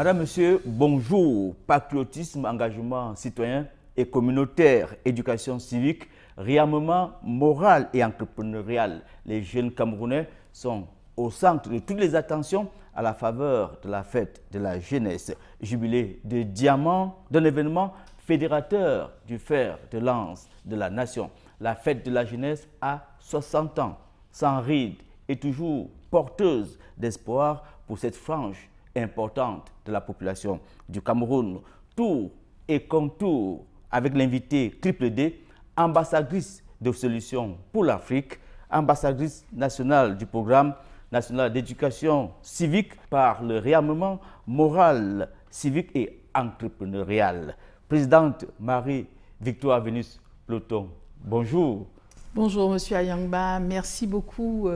Madame, Monsieur, bonjour. Patriotisme, engagement citoyen et communautaire, éducation civique, réarmement moral et entrepreneurial. Les jeunes Camerounais sont au centre de toutes les attentions à la faveur de la fête de la jeunesse. Jubilé de diamants, d'un événement fédérateur du fer de lance de la nation. La fête de la jeunesse a 60 ans, sans ride et toujours porteuse d'espoir pour cette frange importante de la population du Cameroun. Tour et contour avec l'invité Triple D, ambassadrice de solutions pour l'Afrique, ambassadrice nationale du programme national d'éducation civique par le réarmement moral, civique et entrepreneurial. Présidente Marie-Victoire Vénus Ploton, bonjour. Bonjour Monsieur Ayangba, merci beaucoup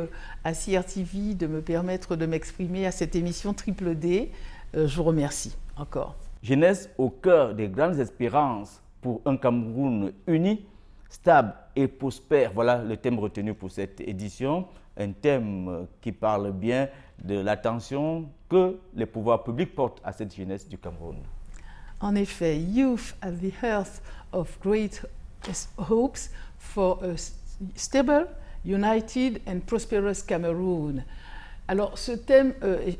à CRTV de me permettre de m'exprimer à cette émission Triple D. Je vous remercie encore. Jeunesse au cœur des grandes espérances pour un Cameroun uni, stable et prospère. Voilà le thème retenu pour cette édition. Un thème qui parle bien de l'attention que les pouvoirs publics portent à cette jeunesse du Cameroun. En effet, youth at the heart of great hopes for a stable, united and prosperous Cameroon. Alors ce thème,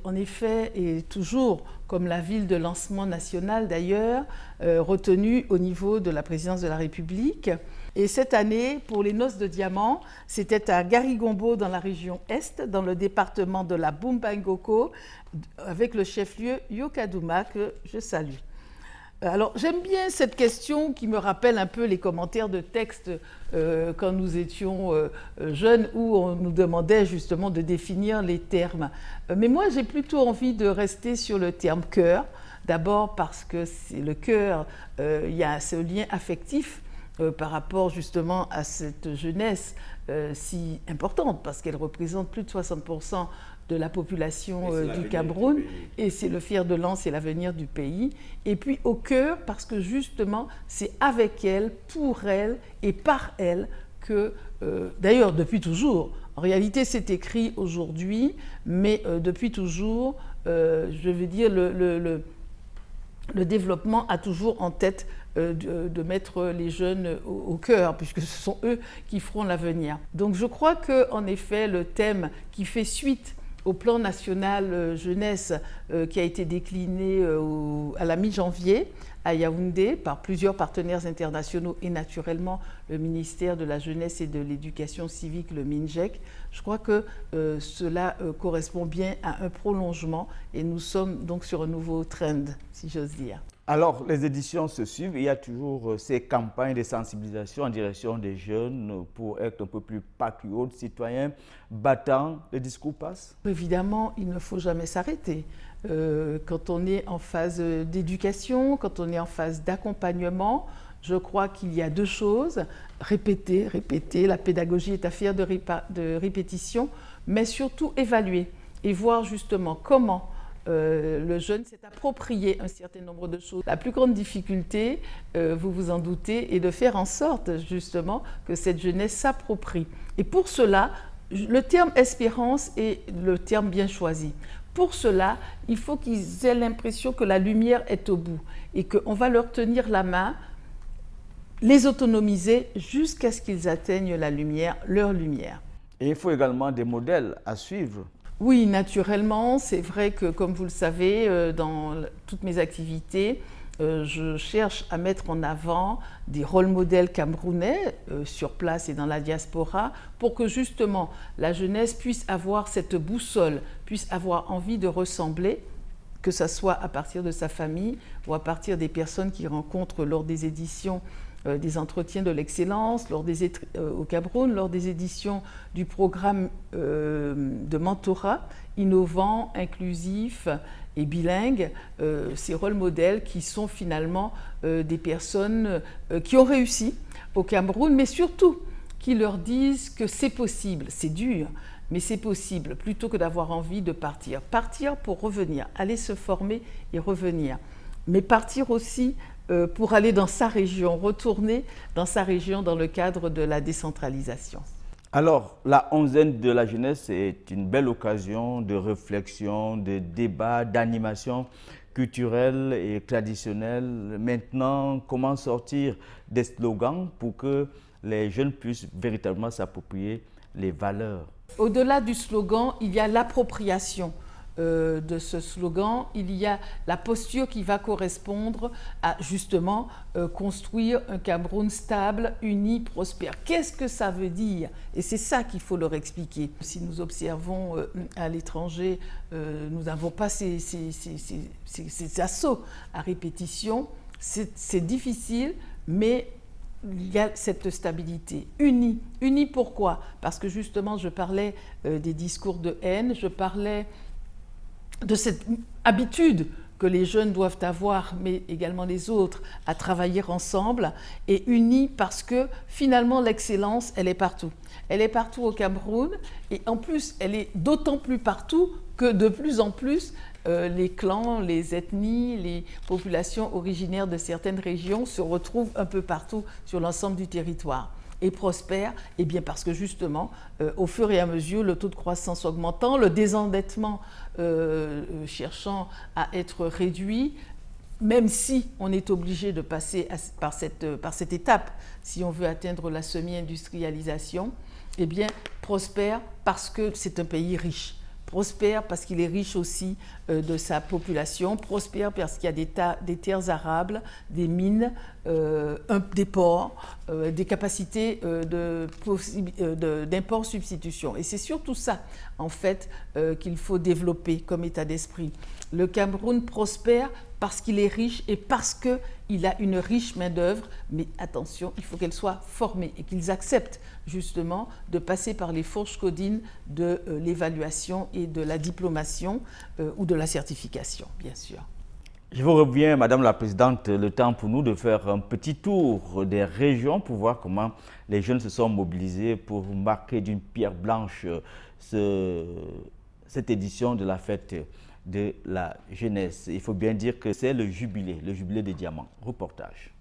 en effet, est toujours, comme la ville de lancement national d'ailleurs, retenu au niveau de la présidence de la République. Et cette année, pour les noces de diamants, c'était à Garigombo dans la région Est, dans le département de la Bumba-Ngoko, avec le chef-lieu Yokadouma, que je salue. Alors, j'aime bien cette question qui me rappelle un peu les commentaires de texte quand nous étions jeunes, où on nous demandait justement de définir les termes. Mais moi, j'ai plutôt envie de rester sur le terme cœur. D'abord parce que c'est le cœur, il y a ce lien affectif par rapport justement à cette jeunesse si importante, parce qu'elle représente plus de 60% de la population du Cameroun, et c'est le fer de lance et l'avenir du pays. Et puis au cœur, parce que justement, c'est avec elle, pour elle et par elle que, d'ailleurs depuis toujours, en réalité c'est écrit aujourd'hui, mais depuis toujours, je veux dire, le développement a toujours en tête de mettre les jeunes au cœur, puisque ce sont eux qui feront l'avenir. Donc je crois qu'en effet, le thème qui fait suite au plan national jeunesse qui a été décliné à la mi-janvier à Yaoundé par plusieurs partenaires internationaux et naturellement le ministère de la Jeunesse et de l'Éducation civique, le MINJEC. Je crois que cela correspond bien à un prolongement et nous sommes donc sur un nouveau trend, si j'ose dire. Alors, les éditions se suivent. Il y a toujours ces campagnes de sensibilisation en direction des jeunes pour être un peu plus patriotes, citoyens, battants. Le discours passe? Évidemment, il ne faut jamais s'arrêter. Quand on est en phase d'éducation, quand on est en phase d'accompagnement, je crois qu'il y a deux choses. Répéter, répéter. La pédagogie est affaire de répétition, mais surtout évaluer et voir justement comment le jeune s'est approprié un certain nombre de choses. La plus grande difficulté, vous vous en doutez, est de faire en sorte justement que cette jeunesse s'approprie. Et pour cela, le terme espérance est le terme bien choisi. Pour cela, il faut qu'ils aient l'impression que la lumière est au bout et qu'on va leur tenir la main, les autonomiser jusqu'à ce qu'ils atteignent la lumière, leur lumière. Et il faut également des modèles à suivre. Oui, naturellement, c'est vrai que, comme vous le savez, dans toutes mes activités, je cherche à mettre en avant des rôles modèles camerounais sur place et dans la diaspora pour que justement la jeunesse puisse avoir cette boussole, puisse avoir envie de ressembler, que ce soit à partir de sa famille ou à partir des personnes qu'il rencontre lors des éditions des entretiens de l'excellence au Cameroun, lors des éditions du programme de mentorat innovant, inclusif et bilingue, ces rôles modèles qui sont finalement des personnes qui ont réussi au Cameroun, mais surtout qui leur disent que c'est possible, c'est dur, mais c'est possible, plutôt que d'avoir envie de partir. Partir pour revenir, aller se former et revenir, mais partir aussi pour aller dans sa région, retourner dans sa région dans le cadre de la décentralisation. Alors, la onzaine de la jeunesse est une belle occasion de réflexion, de débat, d'animation. culturels et traditionnels. Maintenant, comment sortir des slogans pour que les jeunes puissent véritablement s'approprier les valeurs? Au-delà du slogan, il y a l'appropriation de ce slogan, il y a la posture qui va correspondre à justement construire un Cameroun stable, uni, prospère. Qu'est-ce que ça veut dire? Et c'est ça qu'il faut leur expliquer. Si nous observons à l'étranger, nous n'avons pas ces assauts à répétition, c'est difficile, mais il y a cette stabilité. Unis. Unis pourquoi? Parce que justement, je parlais des discours de haine, je parlais de cette habitude que les jeunes doivent avoir, mais également les autres, à travailler ensemble, et unis parce que finalement l'excellence, elle est partout. Elle est partout au Cameroun, et en plus, elle est d'autant plus partout que de plus en plus, les clans, les ethnies, les populations originaires de certaines régions se retrouvent un peu partout sur l'ensemble du territoire. Et prospère, eh bien parce que justement, au fur et à mesure, le taux de croissance augmentant, le désendettement cherchant à être réduit, même si on est obligé de passer par cette étape, si on veut atteindre la semi-industrialisation, eh bien prospère parce que c'est un pays riche. Prospère parce qu'il est riche aussi de sa population, prospère parce qu'il y a des terres arables, des mines, des ports, des capacités d'import-substitution. Et c'est surtout ça, en fait, qu'il faut développer comme état d'esprit. Le Cameroun prospère parce qu'il est riche et parce qu'il a une riche main-d'œuvre, mais attention, il faut qu'elle soit formée et qu'ils acceptent justement de passer par les fourches codines de l'évaluation et de la diplomation ou de la certification, bien sûr. Je vous reviens, Madame la Présidente, le temps pour nous de faire un petit tour des régions pour voir comment les jeunes se sont mobilisés pour marquer d'une pierre blanche cette édition de la fête de la jeunesse. Il faut bien dire que c'est le jubilé des diamants. Reportage.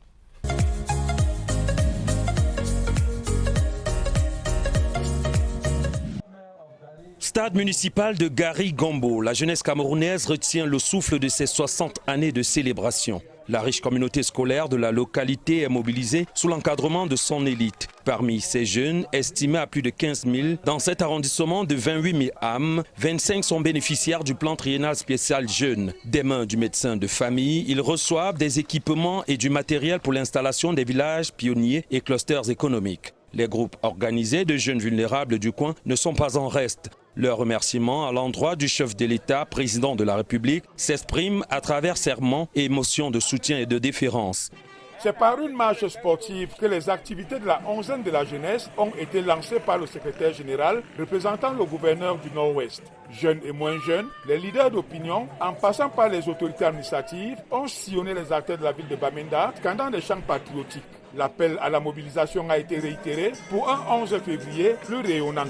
Stade municipal de Gari-Gombo, la jeunesse camerounaise retient le souffle de ses 60 années de célébration. La riche communauté scolaire de la localité est mobilisée sous l'encadrement de son élite. Parmi ces jeunes, estimés à plus de 15 000, dans cet arrondissement de 28 000 âmes, 25 sont bénéficiaires du plan triennal spécial jeunes. Des mains du médecin de famille, ils reçoivent des équipements et du matériel pour l'installation des villages pionniers et clusters économiques. Les groupes organisés de jeunes vulnérables du coin ne sont pas en reste. Leur remerciement à l'endroit du chef de l'État, président de la République, s'exprime à travers serments et motions de soutien et de déférence. C'est par une marche sportive que les activités de la onzaine de la jeunesse ont été lancées par le secrétaire général représentant le gouverneur du Nord-Ouest. Jeunes et moins jeunes, les leaders d'opinion, en passant par les autorités administratives, ont sillonné les artères de la ville de Bamenda, scandant des chants patriotiques. L'appel à la mobilisation a été réitéré pour un 11 février plus rayonnant.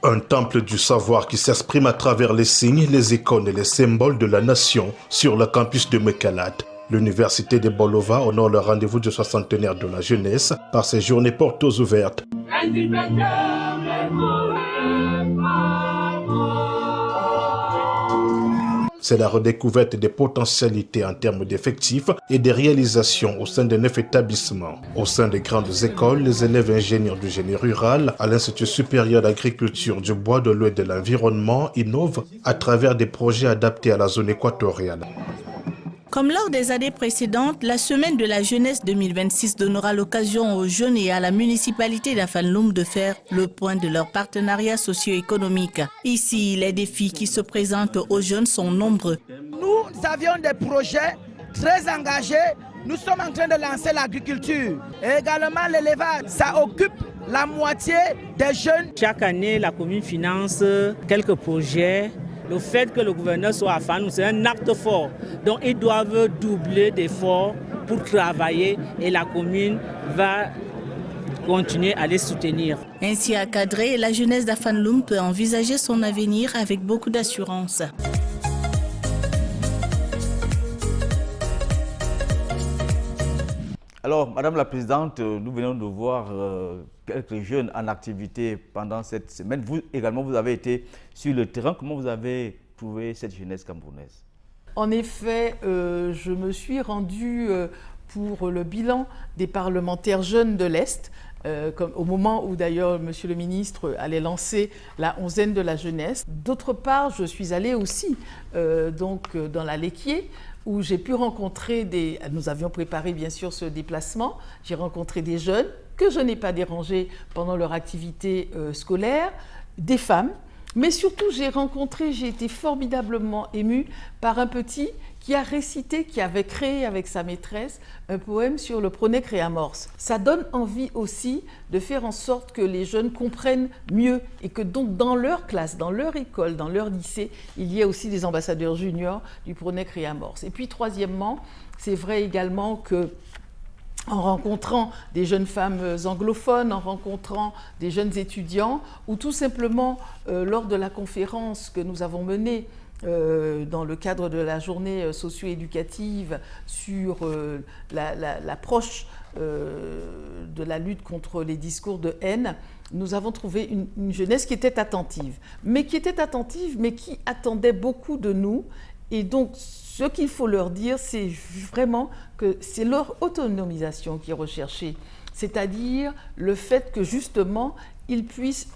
Un temple du savoir qui s'exprime à travers les signes, les icônes et les symboles de la nation sur le campus de Mekalat. L'université de Bolova honore le rendez-vous du soixantenaire de la jeunesse par ses journées portes ouvertes. C'est la redécouverte des potentialités en termes d'effectifs et des réalisations au sein de 9 établissements. Au sein des grandes écoles, les élèves ingénieurs du génie rural à l'Institut supérieur d'agriculture du bois, de l'eau et de l'environnement innovent à travers des projets adaptés à la zone équatoriale. Comme lors des années précédentes, la Semaine de la jeunesse 2026 donnera l'occasion aux jeunes et à la municipalité d'Afan-Loum de faire le point de leur partenariat socio-économique. Ici, les défis qui se présentent aux jeunes sont nombreux. Nous avions des projets très engagés. Nous sommes en train de lancer l'agriculture et également l'élevage. Ça occupe la moitié des jeunes. Chaque année, la commune finance quelques projets. Le fait que le gouverneur soit à Fan, c'est un acte fort. Donc ils doivent doubler d'efforts pour travailler et la commune va continuer à les soutenir. Ainsi encadrée, la jeunesse d'Afan-Loum peut envisager son avenir avec beaucoup d'assurance. Alors, Madame la Présidente, nous venons de voir quelques jeunes en activité pendant cette semaine. Vous également, vous avez été sur le terrain. Comment vous avez trouvé cette jeunesse camerounaise? En effet, je me suis rendue pour le bilan des parlementaires jeunes de l'Est, au moment où d'ailleurs Monsieur le ministre allait lancer la 11e de la jeunesse. D'autre part, je suis allée aussi dans la Léquier, où j'ai pu rencontrer nous avions préparé bien sûr ce déplacement, j'ai rencontré des jeunes que je n'ai pas dérangés pendant leur activité scolaire, des femmes, mais surtout j'ai été formidablement émue par un petit qui avait créé avec sa maîtresse un poème sur le Pronec Réamorce. Ça donne envie aussi de faire en sorte que les jeunes comprennent mieux et que donc dans leur classe, dans leur école, dans leur lycée, il y ait aussi des ambassadeurs juniors du Pronec Réamorce. Et puis troisièmement, c'est vrai également que en rencontrant des jeunes femmes anglophones, en rencontrant des jeunes étudiants, ou tout simplement lors de la conférence que nous avons menée dans le cadre de la journée socio-éducative sur l'approche de la lutte contre les discours de haine, nous avons trouvé une jeunesse qui était attentive, mais qui attendait beaucoup de nous. Et donc, ce qu'il faut leur dire, c'est vraiment que c'est leur autonomisation qui est recherchée, c'est-à-dire le fait que justement, ils puissent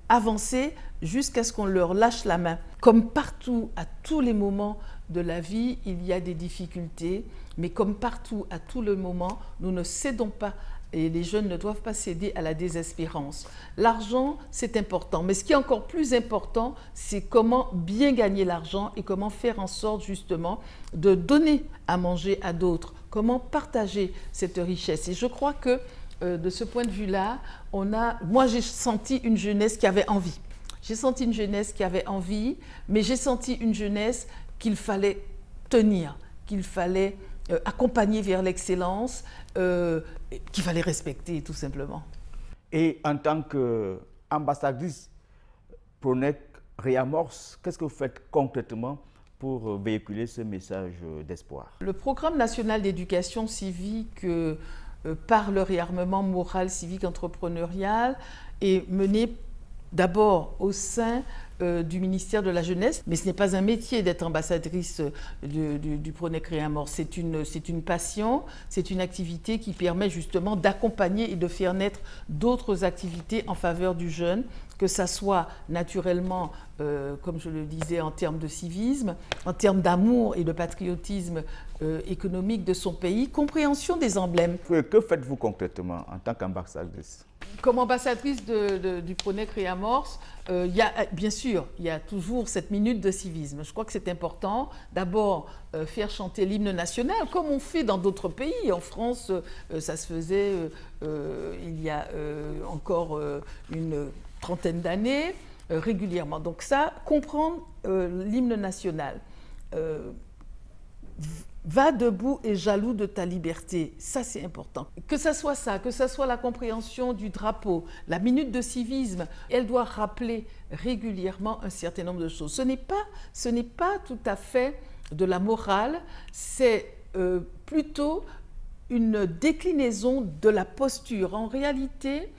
avancer jusqu'à ce qu'on leur lâche la main. Comme partout, à tous les moments de la vie, il y a des difficultés, mais comme partout, à tout le moment, nous ne cédons pas. Et les jeunes ne doivent pas céder à la désespérance. L'argent, c'est important. Mais ce qui est encore plus important, c'est comment bien gagner l'argent et comment faire en sorte justement de donner à manger à d'autres. Comment partager cette richesse. Et je crois que de ce point de vue-là, moi j'ai senti une jeunesse qui avait envie. J'ai senti une jeunesse qui avait envie, mais j'ai senti une jeunesse qu'il fallait tenir, qu'il fallait accompagner vers l'excellence, qu'il fallait respecter tout simplement. Et en tant qu'ambassadrice Pronec Réamorce, qu'est-ce que vous faites concrètement pour véhiculer ce message d'espoir? Le programme national d'éducation civique par le réarmement moral, civique, entrepreneurial est mené d'abord au sein du ministère de la Jeunesse, mais ce n'est pas un métier d'être ambassadrice du Pronec Réamorce. C'est une passion, c'est une activité qui permet justement d'accompagner et de faire naître d'autres activités en faveur du jeune, que ça soit naturellement, comme je le disais, en termes de civisme, en termes d'amour et de patriotisme économique de son pays, compréhension des emblèmes. Que faites-vous concrètement en tant qu'ambassadrice? Comme ambassadrice du Pronec Réamorce, bien sûr, il y a toujours cette minute de civisme. Je crois que c'est important. D'abord, faire chanter l'hymne national, comme on fait dans d'autres pays. En France, ça se faisait il y a encore une trentaine d'années, régulièrement. Donc ça, comprendre l'hymne national. Va debout et jaloux de ta liberté. Ça, c'est important. Que ça, que ça soit la compréhension du drapeau, la minute de civisme, elle doit rappeler régulièrement un certain nombre de choses. Ce n'est pas tout à fait de la morale, c'est plutôt une déclinaison de la posture. En réalité,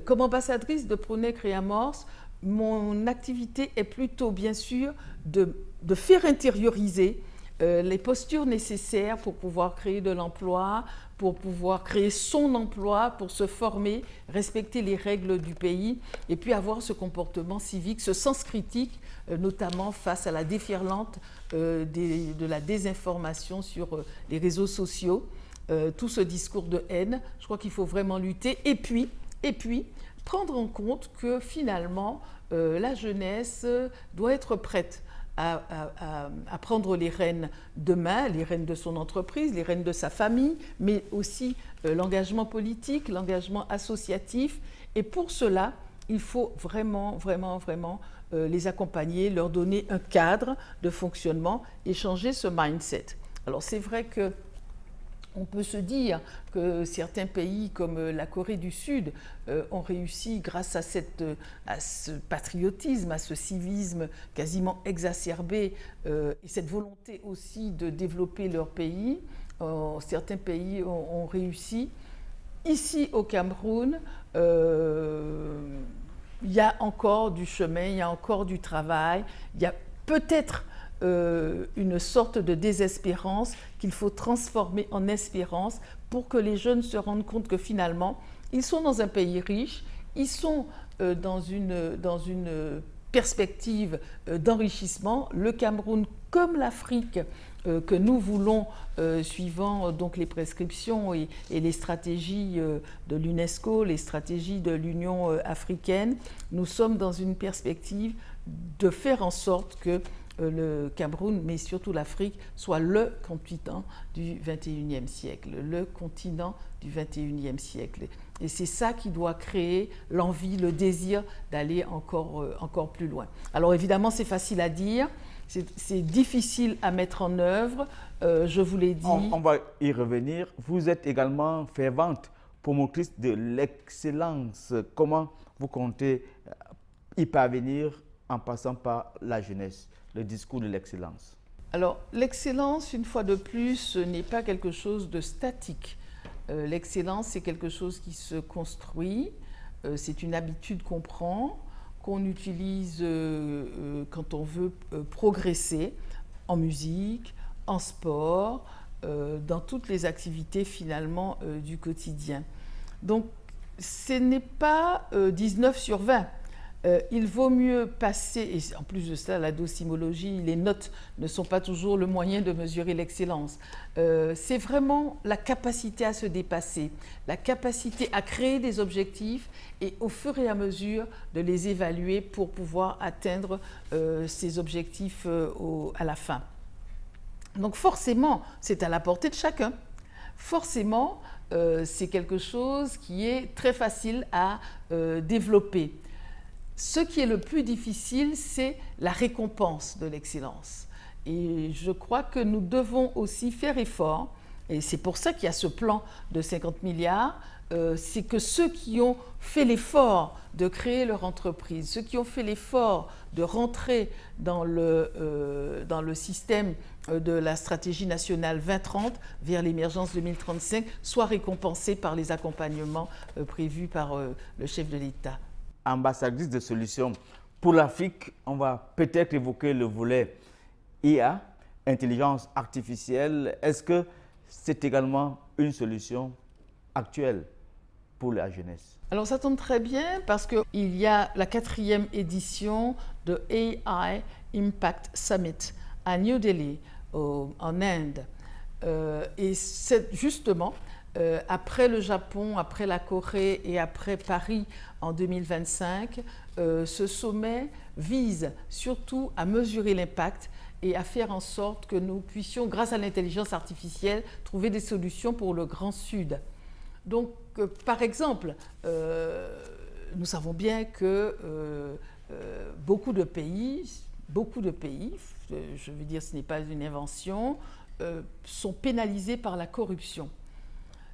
comme ambassadrice de Pronec Réamorce, mon activité est plutôt, bien sûr, de faire intérioriser les postures nécessaires pour pouvoir créer de l'emploi, pour pouvoir créer son emploi, pour se former, respecter les règles du pays et puis avoir ce comportement civique, ce sens critique, notamment face à la déferlante de la désinformation sur les réseaux sociaux, tout ce discours de haine. Je crois qu'il faut vraiment lutter et puis prendre en compte que finalement la jeunesse doit être prête à prendre les rênes demain, les rênes de son entreprise, les rênes de sa famille, mais aussi l'engagement politique, l'engagement associatif. Et pour cela, il faut vraiment les accompagner, leur donner un cadre de fonctionnement et changer ce mindset. Alors c'est vrai que on peut se dire que certains pays comme la Corée du Sud ont réussi grâce à ce patriotisme, à ce civisme quasiment exacerbé et cette volonté aussi de développer leur pays. Certains pays ont réussi. Ici au Cameroun, il y a encore du chemin, il y a encore du travail, il y a peut-être une sorte de désespérance qu'il faut transformer en espérance pour que les jeunes se rendent compte que finalement, ils sont dans un pays riche, ils sont dans une perspective d'enrichissement. Le Cameroun, comme l'Afrique, que nous voulons, suivant donc les prescriptions et les stratégies de l'UNESCO, les stratégies de l'Union africaine, nous sommes dans une perspective de faire en sorte que le Cameroun, mais surtout l'Afrique, soit le continent du XXIe siècle, le continent du XXIe siècle. Et c'est ça qui doit créer l'envie, le désir d'aller encore plus loin. Alors évidemment, c'est facile à dire, c'est difficile à mettre en œuvre, je vous l'ai dit. On va y revenir. Vous êtes également fervente promotrice de l'excellence. Comment vous comptez y parvenir en passant par la jeunesse, le discours de l'excellence? Alors, l'excellence, une fois de plus, ce n'est pas quelque chose de statique. L'excellence, c'est quelque chose qui se construit, c'est une habitude qu'on prend, qu'on utilise quand on veut progresser en musique, en sport, dans toutes les activités finalement du quotidien. Donc, ce n'est pas 19 sur 20. Il vaut mieux passer, et en plus de ça, la docimologie, les notes ne sont pas toujours le moyen de mesurer l'excellence. C'est vraiment la capacité à se dépasser, la capacité à créer des objectifs et au fur et à mesure de les évaluer pour pouvoir atteindre ces objectifs à la fin. Donc forcément, c'est à la portée de chacun. Forcément, c'est quelque chose qui est très facile à développer. Ce qui est le plus difficile, c'est la récompense de l'excellence. Et je crois que nous devons aussi faire effort, et c'est pour ça qu'il y a ce plan de 50 milliards, c'est que ceux qui ont fait l'effort de créer leur entreprise, ceux qui ont fait l'effort de rentrer dans le système de la stratégie nationale 2030 vers l'émergence 2035, soient récompensés par les accompagnements prévus par le chef de l'État. Ambassadrice de solutions pour l'Afrique, on va peut-être évoquer le volet IA, intelligence artificielle. Est-ce que c'est également une solution actuelle pour la jeunesse? Alors ça tombe très bien parce qu'il y a la 4e édition de AI Impact Summit à New Delhi, en Inde. Et c'est justement après le Japon, après la Corée et après Paris en 2025, ce sommet vise surtout à mesurer l'impact et à faire en sorte que nous puissions, grâce à l'intelligence artificielle, trouver des solutions pour le Grand Sud. Donc, par exemple, nous savons bien que beaucoup de pays, je veux dire ce n'est pas une invention, sont pénalisés par la corruption.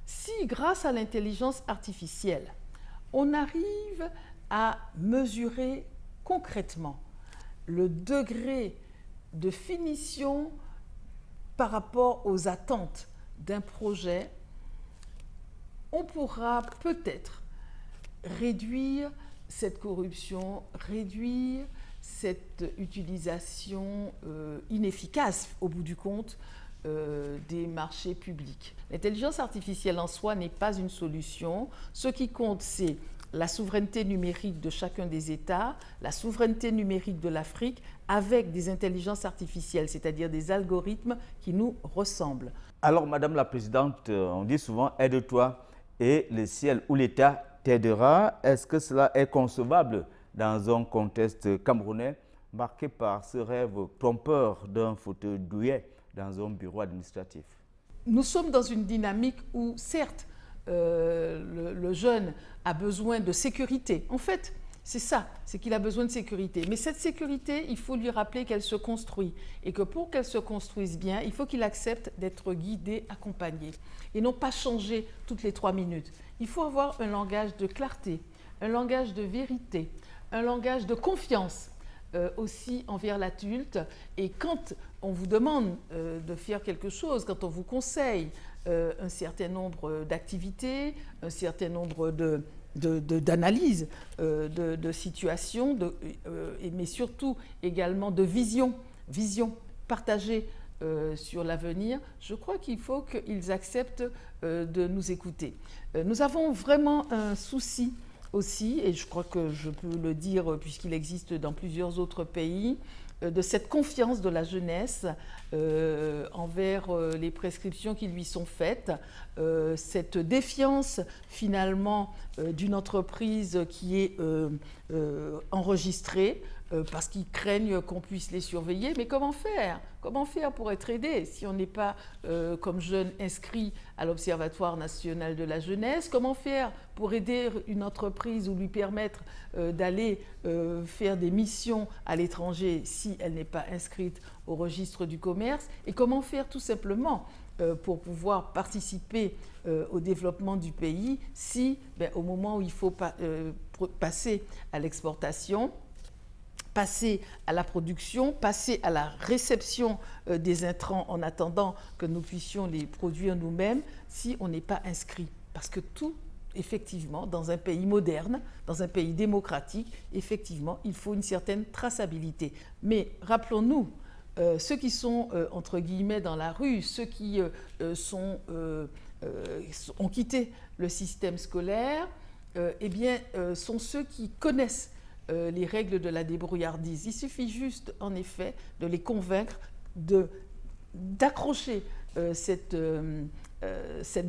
Si, grâce à l'intelligence artificielle, on arrive à mesurer concrètement le degré de finition par rapport aux attentes d'un projet, on pourra peut-être réduire cette corruption, réduire cette utilisation inefficace, au bout du compte, des marchés publics. L'intelligence artificielle en soi n'est pas une solution. Ce qui compte, c'est la souveraineté numérique de chacun des États, la souveraineté numérique de l'Afrique, avec des intelligences artificielles, c'est-à-dire des algorithmes qui nous ressemblent. Alors, Madame la Présidente, on dit souvent « aide-toi et le ciel ou l'État t'aidera ». Est-ce que cela est concevable dans un contexte camerounais marqué par ce rêve trompeur d'un fauteuil douillet dans un bureau administratif? Nous sommes dans une dynamique où, certes, le jeune a besoin de sécurité. En fait, c'est ça, c'est qu'il a besoin de sécurité. Mais cette sécurité, il faut lui rappeler qu'elle se construit. Et que pour qu'elle se construise bien, il faut qu'il accepte d'être guidé, accompagné. Et non pas changer toutes les 3 minutes. Il faut avoir un langage de clarté, un langage de vérité, un langage de confiance aussi envers l'adulte. Et quand on vous demande de faire quelque chose, quand on vous conseille un certain nombre d'activités, un certain nombre d'analyses de situations, mais surtout également de vision vision partagée sur l'avenir, je crois qu'il faut qu'ils acceptent de nous écouter. Nous avons vraiment un souci aussi, et je crois que je peux le dire puisqu'il existe dans plusieurs autres pays, de cette confiance de la jeunesse envers les prescriptions qui lui sont faites, cette défiance finalement d'une entreprise qui est enregistrée, parce qu'ils craignent qu'on puisse les surveiller. Mais comment faire? Comment faire pour être aidé si on n'est pas, comme jeune, inscrit à l'Observatoire national de la jeunesse? Comment faire pour aider une entreprise ou lui permettre d'aller faire des missions à l'étranger si elle n'est pas inscrite au registre du commerce? Et comment faire tout simplement pour pouvoir participer au développement du pays si, au moment où il faut passer à l'exportation, passer à la production, passer à la réception des intrants en attendant que nous puissions les produire nous-mêmes, si on n'est pas inscrit. Parce que tout, effectivement, dans un pays moderne, dans un pays démocratique, effectivement, il faut une certaine traçabilité. Mais rappelons-nous, ceux qui sont, entre guillemets, dans la rue, ceux qui ont quitté le système scolaire, sont ceux qui connaissent les règles de la débrouillardise. Il suffit juste, en effet, de les convaincre d'accrocher cette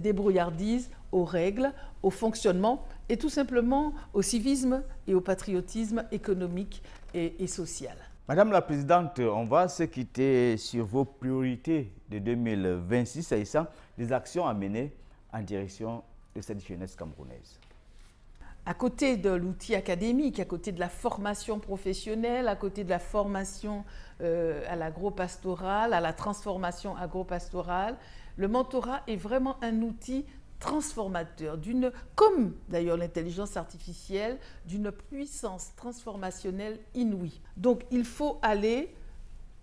débrouillardise aux règles, au fonctionnement et tout simplement au civisme et au patriotisme économique et social. Madame la Présidente, on va se quitter sur vos priorités de 2026, s'agissant des actions à mener en direction de cette jeunesse camerounaise. À côté de l'outil académique, à côté de la formation professionnelle, à côté de la formation à l'agro-pastorale, à la transformation agro-pastorale, le mentorat est vraiment un outil transformateur, comme d'ailleurs l'intelligence artificielle, d'une puissance transformationnelle inouïe. Donc il faut aller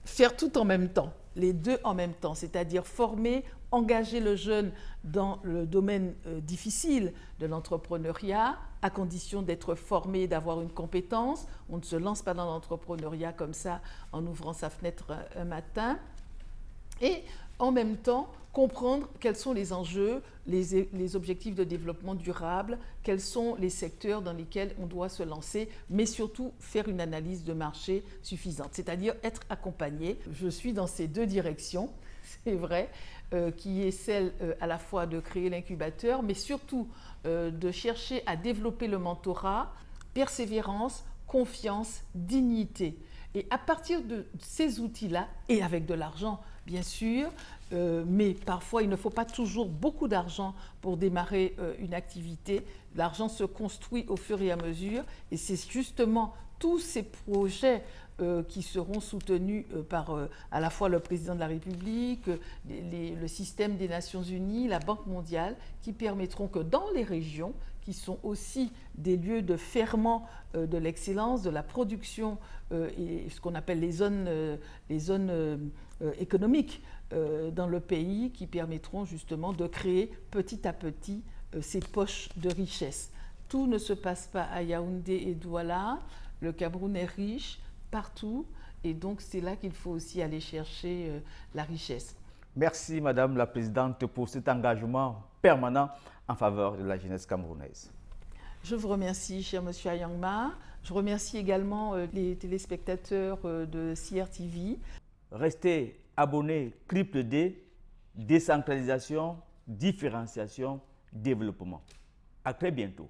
faire tout en même temps, les deux en même temps, c'est-à-dire former, engager le jeune dans le domaine difficile de l'entrepreneuriat, à condition d'être formé, d'avoir une compétence. On ne se lance pas dans l'entrepreneuriat comme ça en ouvrant sa fenêtre un matin. Et en même temps, comprendre quels sont les enjeux, les objectifs de développement durable, quels sont les secteurs dans lesquels on doit se lancer, mais surtout faire une analyse de marché suffisante, c'est-à-dire être accompagné. Je suis dans ces deux directions, c'est vrai, qui est celle à la fois de créer l'incubateur, mais surtout de chercher à développer le mentorat, persévérance, confiance, dignité. Et à partir de ces outils-là, et avec de l'argent, bien sûr, mais parfois il ne faut pas toujours beaucoup d'argent pour démarrer une activité. L'argent se construit au fur et à mesure, et c'est justement tous ces projets qui seront soutenus par à la fois le président de la République, le système des Nations Unies, la Banque mondiale, qui permettront que dans les régions, qui sont aussi des lieux de ferment de l'excellence, de la production et ce qu'on appelle les zones économiques dans le pays, qui permettront justement de créer petit à petit ces poches de richesse. Tout ne se passe pas à Yaoundé et Douala. Le Cameroun est riche partout, et donc c'est là qu'il faut aussi aller chercher la richesse. Merci Madame la Présidente pour cet engagement permanent en faveur de la jeunesse camerounaise. Je vous remercie, cher Monsieur Ayangma. Je remercie également les téléspectateurs de CRTV. Restez abonnés Triple D, décentralisation, différenciation, développement. À très bientôt.